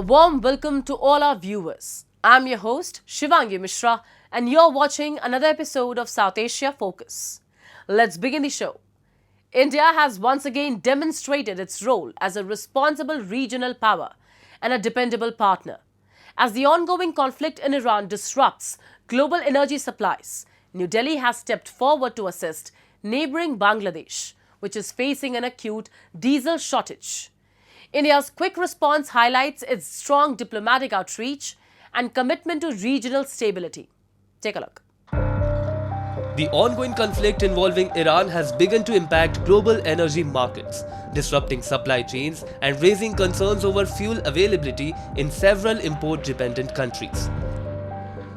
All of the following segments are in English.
A warm welcome to all our viewers. I'm your host, Shivangi Mishra, and you're watching another episode of South Asia Focus. Let's begin the show. India has once again demonstrated its role as a responsible regional power and a dependable partner. As the ongoing conflict in Iran disrupts global energy supplies, New Delhi has stepped forward to assist neighbouring Bangladesh, which is facing an acute diesel shortage. India's quick response highlights its strong diplomatic outreach and commitment to regional stability. Take a look. The ongoing conflict involving Iran has begun to impact global energy markets, disrupting supply chains and raising concerns over fuel availability in several import-dependent countries.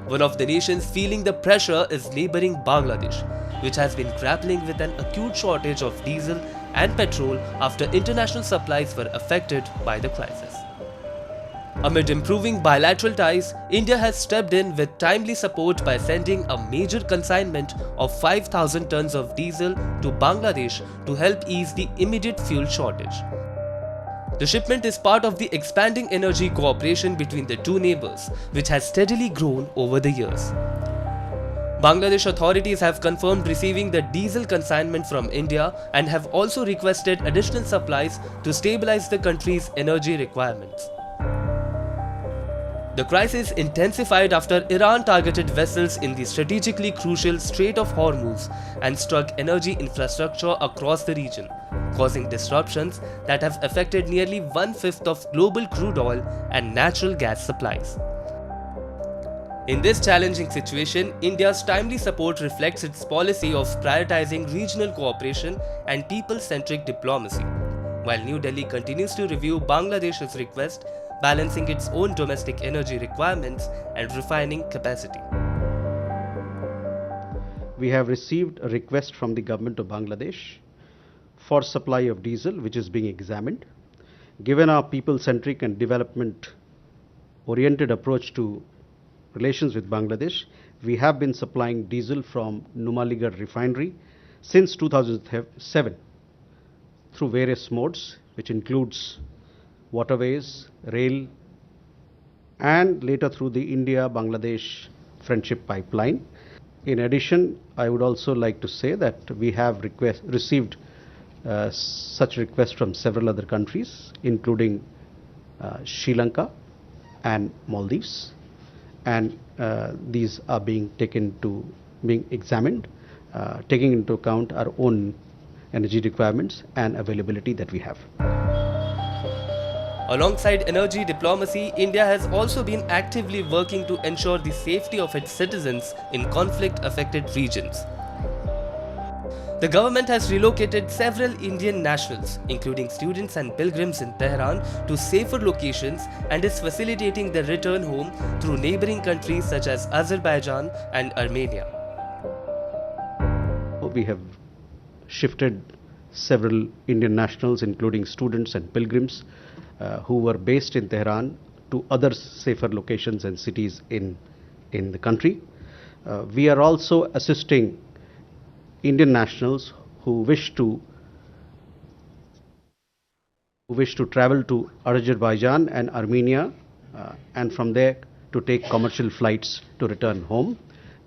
One of the nations feeling the pressure is neighbouring Bangladesh, which has been grappling with an acute shortage of diesel and petrol after international supplies were affected by the crisis. Amid improving bilateral ties, India has stepped in with timely support by sending a major consignment of 5,000 tons of diesel to Bangladesh to help ease the immediate fuel shortage. The shipment is part of the expanding energy cooperation between the two neighbours, which has steadily grown over the years. Bangladesh authorities have confirmed receiving the diesel consignment from India and have also requested additional supplies to stabilize the country's energy requirements. The crisis intensified after Iran targeted vessels in the strategically crucial Strait of Hormuz and struck energy infrastructure across the region, causing disruptions that have affected nearly one-fifth of global crude oil and natural gas supplies. In this challenging situation, India's timely support reflects its policy of prioritizing regional cooperation and people-centric diplomacy, while New Delhi continues to review Bangladesh's request, balancing its own domestic energy requirements and refining capacity. We have received a request from the government of Bangladesh for supply of diesel, which is being examined. Given our people-centric and development-oriented approach to relations with Bangladesh, we have been supplying diesel from Numaligarh refinery since 2007 through various modes, which includes waterways, rail, and later through the India-Bangladesh Friendship Pipeline. In addition, I would also like to say that we have received such requests from several other countries, including Sri Lanka and Maldives, and these are being examined, taking into account our own energy requirements and availability that we have. Alongside energy diplomacy, India has also been actively working to ensure the safety of its citizens in conflict-affected regions. The government has relocated several Indian nationals, including students and pilgrims in Tehran, to safer locations and is facilitating their return home through neighbouring countries such as Azerbaijan and Armenia. We have shifted several Indian nationals, including students and pilgrims, who were based in Tehran to other safer locations and cities in the country. We are also assisting Indian nationals who wish to travel to Azerbaijan and Armenia and from there to take commercial flights to return home.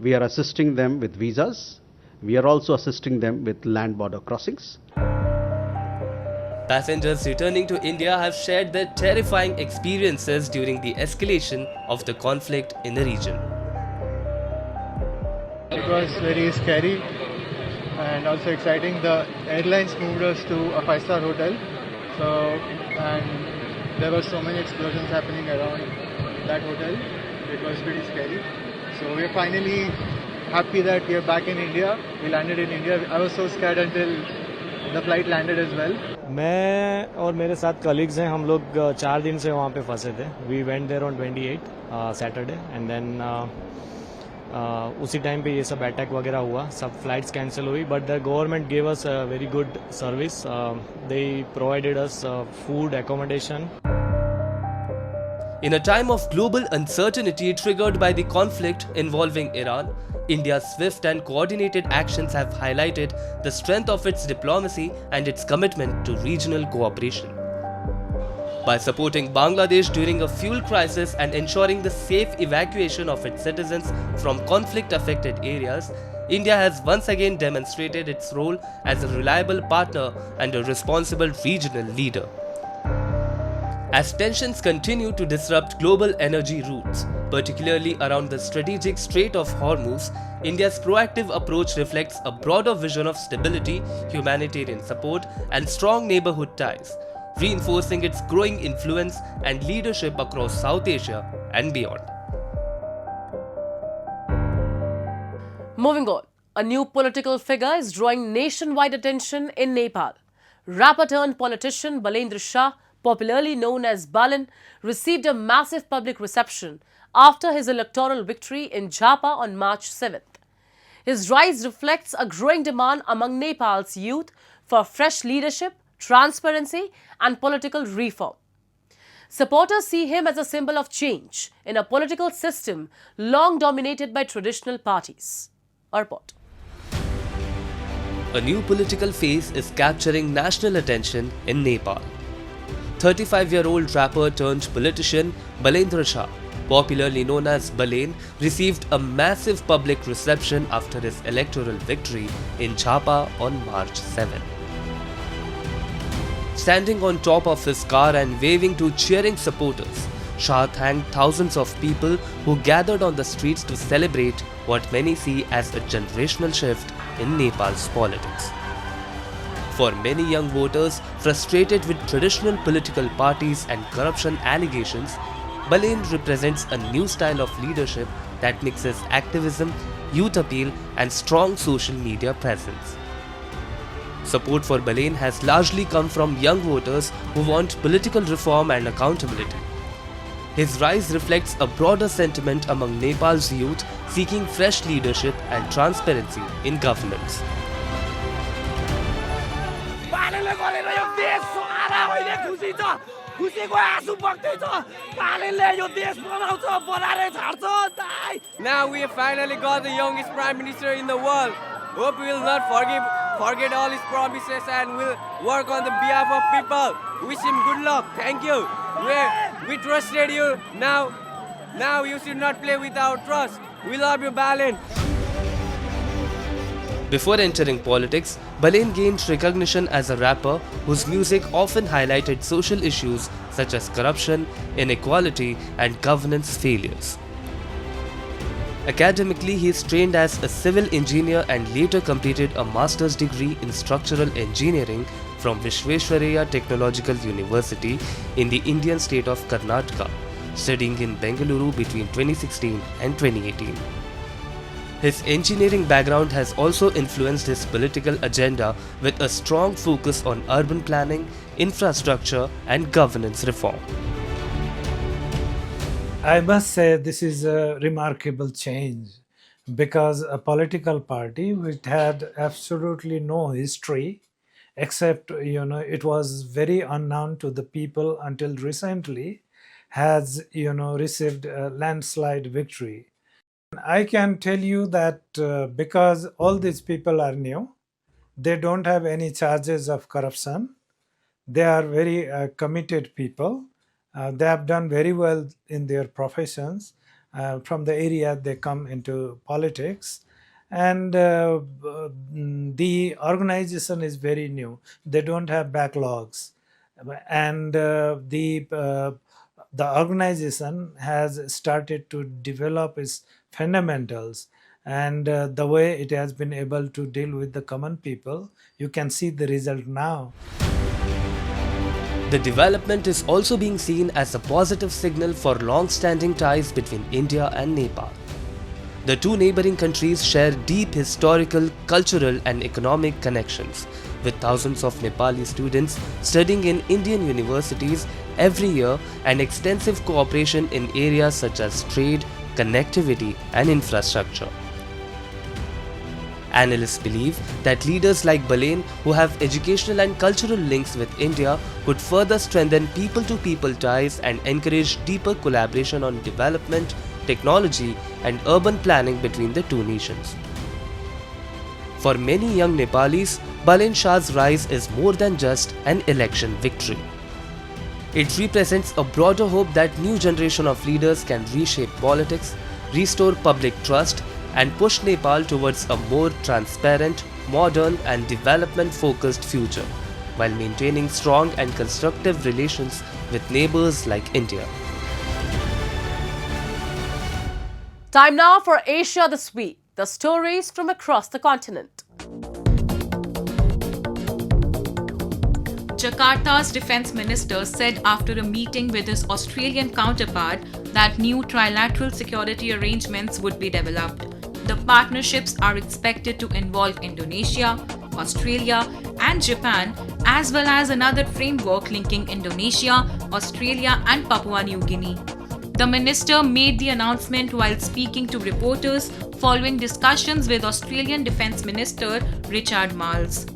We are assisting them with visas. We are also assisting them with land border crossings. Passengers returning to India have shared their terrifying experiences during the escalation of the conflict in the region. It was very scary and also exciting. The airlines moved us to a 5-star hotel, and there were so many explosions happening around that hotel. It was pretty scary. So we are finally happy that we are back in India. We landed in India. I was so scared until the flight landed as well. मैं और मेरे साथ colleagues हैं, हम लोग 4 दिन से वहाँ पे फंसे थे. We went there on 28 Saturday and then उसी टाइम पे ये सब अटैक वगैरह हुआ, सब फ्लाइट्स कैंसिल हुई, but the government gave us very good service. They provided us food, accommodation. In a time of global uncertainty triggered by the conflict involving Iran, India's swift and coordinated actions have highlighted the strength of its diplomacy and its commitment to regional cooperation. By supporting Bangladesh during a fuel crisis and ensuring the safe evacuation of its citizens from conflict-affected areas, India has once again demonstrated its role as a reliable partner and a responsible regional leader. As tensions continue to disrupt global energy routes, particularly around the strategic Strait of Hormuz, India's proactive approach reflects a broader vision of stability, humanitarian support, and strong neighborhood ties, reinforcing its growing influence and leadership across South Asia and beyond. Moving on, a new political figure is drawing nationwide attention in Nepal. Rapper turned politician Balendra Shah, popularly known as Balen, received a massive public reception after his electoral victory in Jhapa on March 7th. His rise reflects a growing demand among Nepal's youth for fresh leadership, transparency, and political reform. Supporters see him as a symbol of change in a political system long dominated by traditional parties. A report. A new political phase is capturing national attention in Nepal. 35-year-old rapper turned politician Balendra Shah, popularly known as Balen, received a massive public reception after his electoral victory in Jhapa on March 7. Standing on top of his car and waving to cheering supporters, Shah thanked thousands of people who gathered on the streets to celebrate what many see as a generational shift in Nepal's politics. For many young voters frustrated with traditional political parties and corruption allegations, Balen represents a new style of leadership that mixes activism, youth appeal, and strong social media presence. Support for Balen has largely come from young voters who want political reform and accountability. His rise reflects a broader sentiment among Nepal's youth seeking fresh leadership and transparency in governance. Now we have finally got the youngest prime minister in the world. Hope we will not forget all his promises and will work on the behalf of people. Wish him good luck. Thank you. We trusted you. Now you should not play with our trust. We love you, Balen. Before entering politics, Balen gained recognition as a rapper whose music often highlighted social issues such as corruption, inequality, and governance failures. Academically, he is trained as a civil engineer and later completed a master's degree in structural engineering from Visvesvaraya Technological University in the Indian state of Karnataka, studying in Bengaluru between 2016 and 2018. His engineering background has also influenced his political agenda with a strong focus on urban planning, infrastructure, and governance reform. I must say this is a remarkable change because a political party which had absolutely no history except it was very unknown to the people until recently has received a landslide victory. I can tell you that because all these people are new, they don't have any charges of corruption. They are very committed people. They have done very well in their professions. From the area they come into politics. And the organization is very new. They don't have backlogs. And the organization has started to develop its fundamentals, and the way it has been able to deal with the common people, you can see the result now. The development is also being seen as a positive signal for long-standing ties between India and Nepal. The two neighbouring countries share deep historical, cultural and economic connections, with thousands of Nepali students studying in Indian universities every year and extensive cooperation in areas such as trade, connectivity and infrastructure. Analysts believe that leaders like Balen, who have educational and cultural links with India, could further strengthen people-to-people ties and encourage deeper collaboration on development, technology and urban planning between the two nations. For many young Nepalis, Balen Shah's rise is more than just an election victory. It represents a broader hope that new generation of leaders can reshape politics, restore public trust, and push Nepal towards a more transparent, modern and development-focused future, while maintaining strong and constructive relations with neighbors like India. Time now for Asia This Week, the stories from across the continent. Jakarta's defense minister said after a meeting with his Australian counterpart that new trilateral security arrangements would be developed. The partnerships are expected to involve Indonesia, Australia, and Japan, as well as another framework linking Indonesia, Australia, and Papua New Guinea. The minister made the announcement while speaking to reporters following discussions with Australian Defence Minister Richard Marles.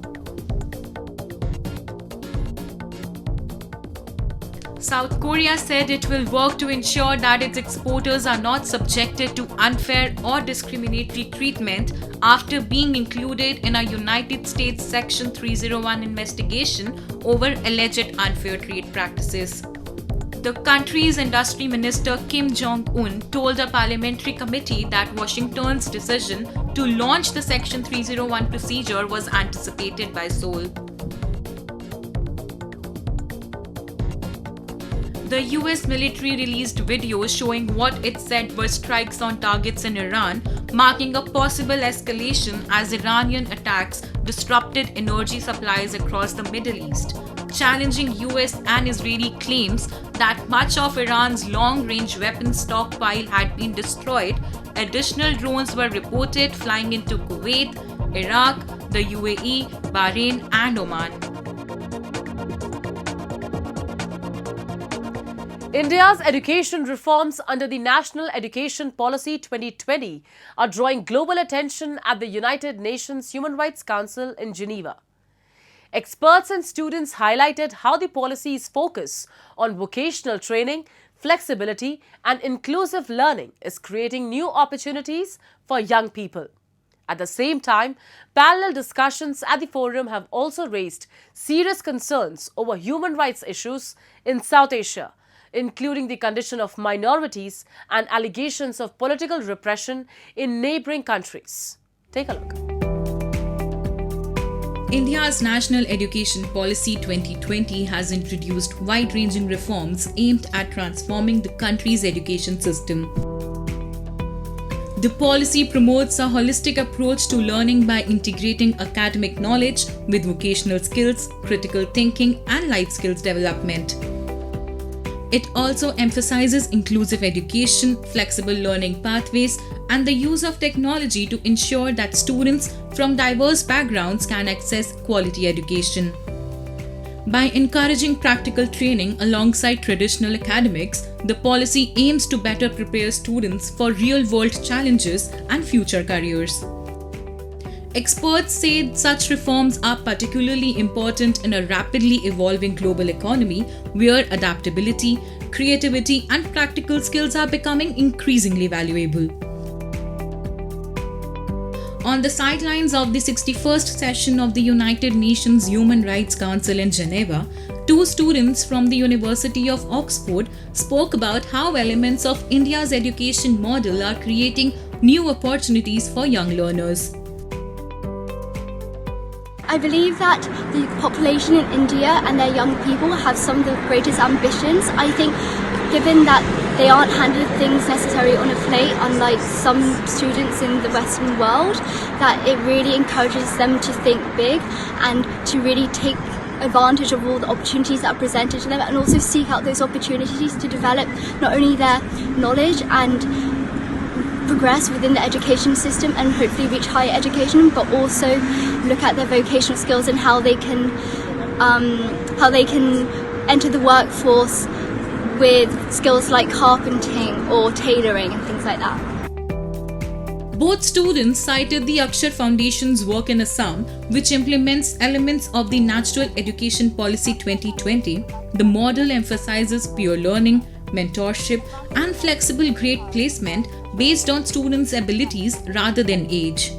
South Korea said it will work to ensure that its exporters are not subjected to unfair or discriminatory treatment after being included in a United States Section 301 investigation over alleged unfair trade practices. The country's industry minister Kim Jong-un told a parliamentary committee that Washington's decision to launch the Section 301 procedure was anticipated by Seoul. The US military released videos showing what it said were strikes on targets in Iran, marking a possible escalation as Iranian attacks disrupted energy supplies across the Middle East, challenging US and Israeli claims that much of Iran's long-range weapons stockpile had been destroyed. Additional drones were reported flying into Kuwait, Iraq, the UAE, Bahrain, and Oman. India's education reforms under the National Education Policy 2020 are drawing global attention at the United Nations Human Rights Council in Geneva. Experts and students highlighted how the policy's focus on vocational training, flexibility, and inclusive learning is creating new opportunities for young people. At the same time, parallel discussions at the forum have also raised serious concerns over human rights issues in South Asia, including the condition of minorities and allegations of political repression in neighbouring countries. Take a look. India's National Education Policy 2020 has introduced wide-ranging reforms aimed at transforming the country's education system. The policy promotes a holistic approach to learning by integrating academic knowledge with vocational skills, critical thinking, and life skills development. It also emphasizes inclusive education, flexible learning pathways, and the use of technology to ensure that students from diverse backgrounds can access quality education. By encouraging practical training alongside traditional academics, the policy aims to better prepare students for real-world challenges and future careers. Experts say such reforms are particularly important in a rapidly evolving global economy where adaptability, creativity, and practical skills are becoming increasingly valuable. On the sidelines of the 61st session of the United Nations Human Rights Council in Geneva, two students from the University of Oxford spoke about how elements of India's education model are creating new opportunities for young learners. I believe that the population in India and their young people have some of the greatest ambitions. I think given that they aren't handed things necessarily on a plate, unlike some students in the Western world, that it really encourages them to think big and to really take advantage of all the opportunities that are presented to them, and also seek out those opportunities to develop not only their knowledge and progress within the education system and hopefully reach higher education, but also look at their vocational skills and how they can enter the workforce with skills like carpenting or tailoring and things like that. Both students cited the Akshar Foundation's work in Assam, which implements elements of the National Education Policy 2020. The model emphasizes peer learning, mentorship, and flexible grade placement based on students' abilities rather than age.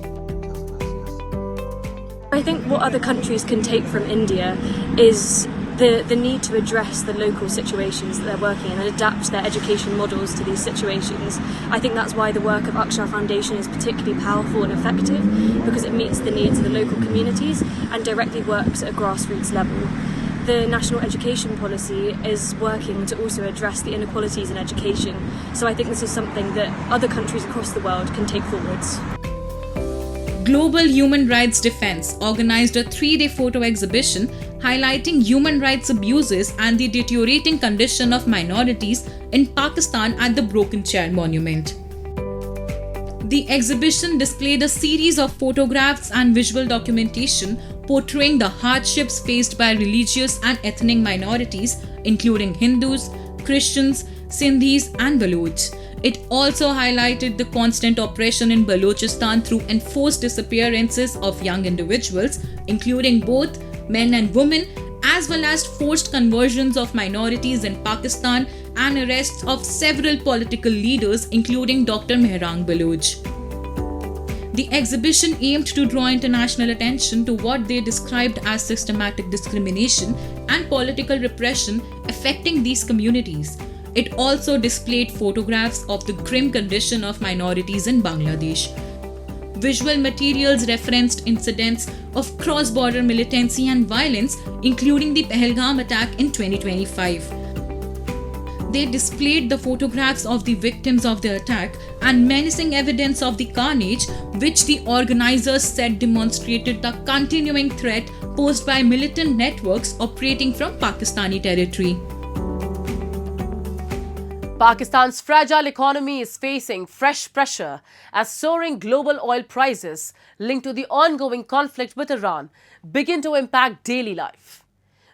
I think what other countries can take from India is the need to address the local situations that they're working in and adapt their education models to these situations. I think that's why the work of Akshar Foundation is particularly powerful and effective, because it meets the needs of the local communities and directly works at a grassroots level. The national education policy is working to also address the inequalities in education, so I think this is something that other countries across the world can take forwards. Global Human Rights Defense organized a 3-day photo exhibition highlighting human rights abuses and the deteriorating condition of minorities in Pakistan at the Broken Chair Monument. The exhibition displayed a series of photographs and visual documentation portraying the hardships faced by religious and ethnic minorities, including Hindus, Christians, Sindhis, and Baloch. It also highlighted the constant oppression in Balochistan through enforced disappearances of young individuals, including both men and women, as well as forced conversions of minorities in Pakistan and arrests of several political leaders, including Dr. Mehrang Baloch. The exhibition aimed to draw international attention to what they described as systematic discrimination and political repression affecting these communities. It also displayed photographs of the grim condition of minorities in Bangladesh. Visual materials referenced incidents of cross-border militancy and violence, including the Pahalgam attack in 2025. They displayed the photographs of the victims of the attack and menacing evidence of the carnage, which the organizers said demonstrated the continuing threat posed by militant networks operating from Pakistani territory. Pakistan's fragile economy is facing fresh pressure as soaring global oil prices linked to the ongoing conflict with Iran begin to impact daily life.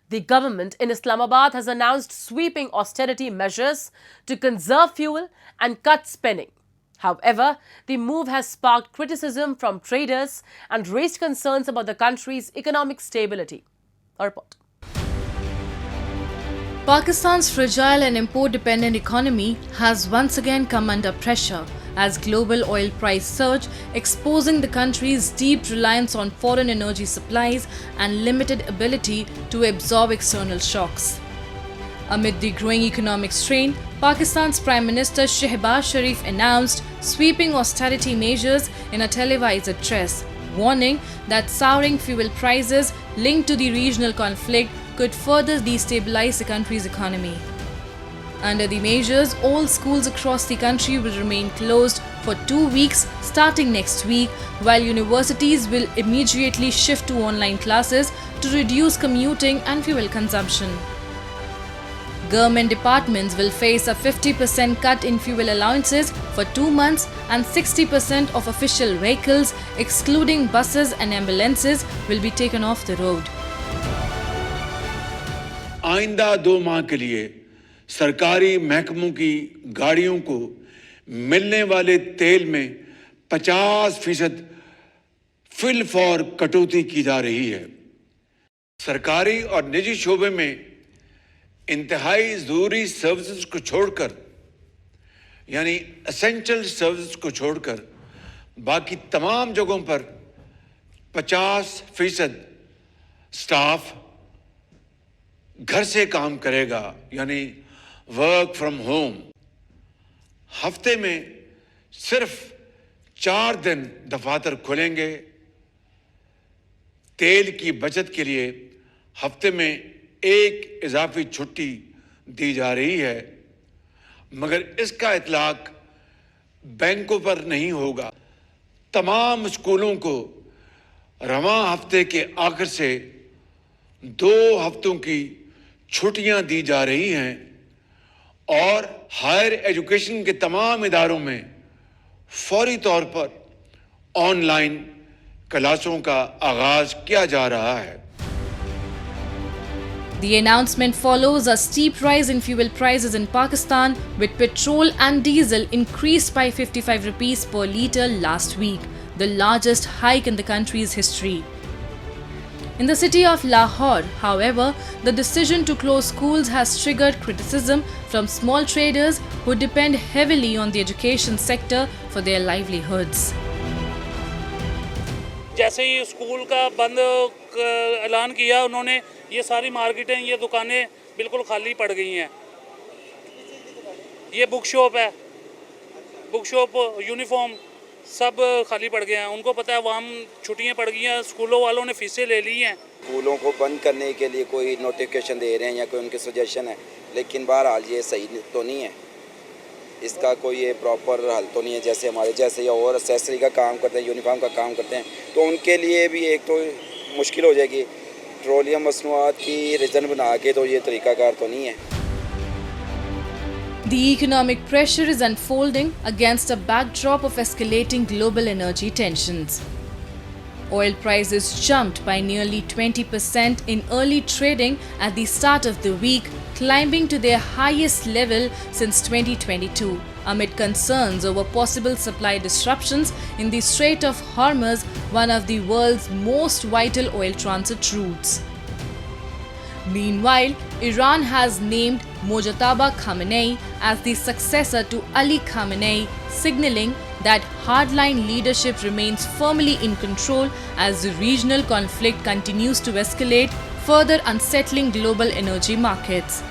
The government in Islamabad has announced sweeping austerity measures to conserve fuel and cut spending. However, the move has sparked criticism from traders and raised concerns about the country's economic stability. A report. Pakistan's fragile and import-dependent economy has once again come under pressure as global oil price surge, exposing the country's deep reliance on foreign energy supplies and limited ability to absorb external shocks. Amid the growing economic strain, Pakistan's Prime Minister Shehbaz Sharif announced sweeping austerity measures in a televised address, warning that soaring fuel prices linked to the regional conflict could further destabilize the country's economy. Under the measures, all schools across the country will remain closed for 2 weeks starting next week, while universities will immediately shift to online classes to reduce commuting and fuel consumption. Government departments will face a 50% cut in fuel allowances for 2 months, and 60% of official vehicles, excluding buses and ambulances, will be taken off the road. आइंदा 2 माह के लिए सरकारी महकमों की गाड़ियों को मिलने वाले तेल में 50% फिल फॉर कटौती की जा रही है। सरकारी और निजी शोबे में इंतहाई ज़रूरी सर्विसेज को छोड़कर, यानी एसेंशियल सर्विसेज को छोड़कर, बाकी तमाम जगहों पर 50% स्टाफ घर से काम करेगा, यानी वर्क फ्रॉम होम। हफ्ते में सिर्फ 4 दिन दफातर खुलेंगे। तेल की बचत के लिए हफ्ते में 1 इजाफी छुट्टी दी जा रही है, मगर इसका इतलाक बैंकों पर नहीं होगा। तमाम स्कूलों को रवां हफ्ते के आखिर से 2 हफ्तों की छुट्टियां दी जा रही हैं और हायर एजुकेशन के तमाम इदारों में फौरी तौर पर ऑनलाइन क्लासों का आगाज किया जा रहा है। The announcement follows a steep rise in fuel prices in Pakistan, with petrol and diesel increased by 55 rupees per litre last week, the largest hike in the country's history. In the city of Lahore, however, the decision to close schools has triggered criticism from small traders who depend heavily on the education sector for their livelihoods. जैसे ही school का बंद ऐलान किया उन्होंने, ये सारी मार्केटें, ये दुकानें बिल्कुल खाली पड़ गई हैं। ये बुक शॉप है, बुक शॉप, यूनिफॉर्म सब खाली पड़ गए हैं। उनको पता है वहाँ छुट्टियाँ पड़ गई हैं, स्कूलों वालों ने फीसें ले ली हैं। स्कूलों को बंद करने के लिए कोई नोटिफिकेशन दे रहे हैं या कोई उनके सजेशन है, लेकिन बहरहाल ये सही तो नहीं है, इसका कोई ये प्रॉपर हल तो नहीं है। जैसे हमारे जैसे या और एक्सेसरी का काम करते हैं, यूनिफॉर्म का काम करते हैं, तो उनके लिए भी एक तो मुश्किल हो जाएगी। पेट्रोलियम मसनूआत की रीज़न बना के तो ये तरीकाकार तो नहीं है। The economic pressure is unfolding against a backdrop of escalating global energy tensions. Oil prices jumped by nearly 20% in early trading at the start of the week, climbing to their highest level since 2022, amid concerns over possible supply disruptions in the Strait of Hormuz, one of the world's most vital oil transit routes. Meanwhile, Iran has named Mojtaba Khamenei as the successor to Ali Khamenei, signaling that hardline leadership remains firmly in control as the regional conflict continues to escalate, further unsettling global energy markets.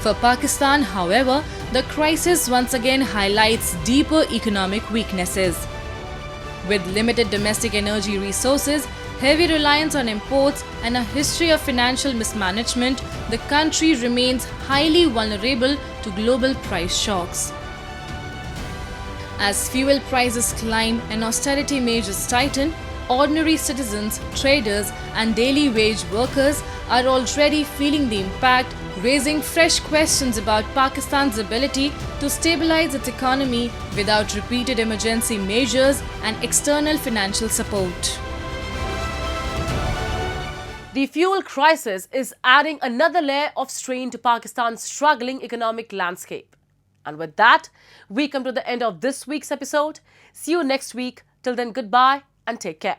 For Pakistan, however, the crisis once again highlights deeper economic weaknesses. With limited domestic energy resources, heavy reliance on imports, and a history of financial mismanagement, the country remains highly vulnerable to global price shocks. As fuel prices climb and austerity measures tighten, ordinary citizens, traders, and daily wage workers are already feeling the impact, raising fresh questions about Pakistan's ability to stabilize its economy without repeated emergency measures and external financial support. The fuel crisis is adding another layer of strain to Pakistan's struggling economic landscape. And with that, we come to the end of this week's episode. See you next week. Till then, goodbye and take care.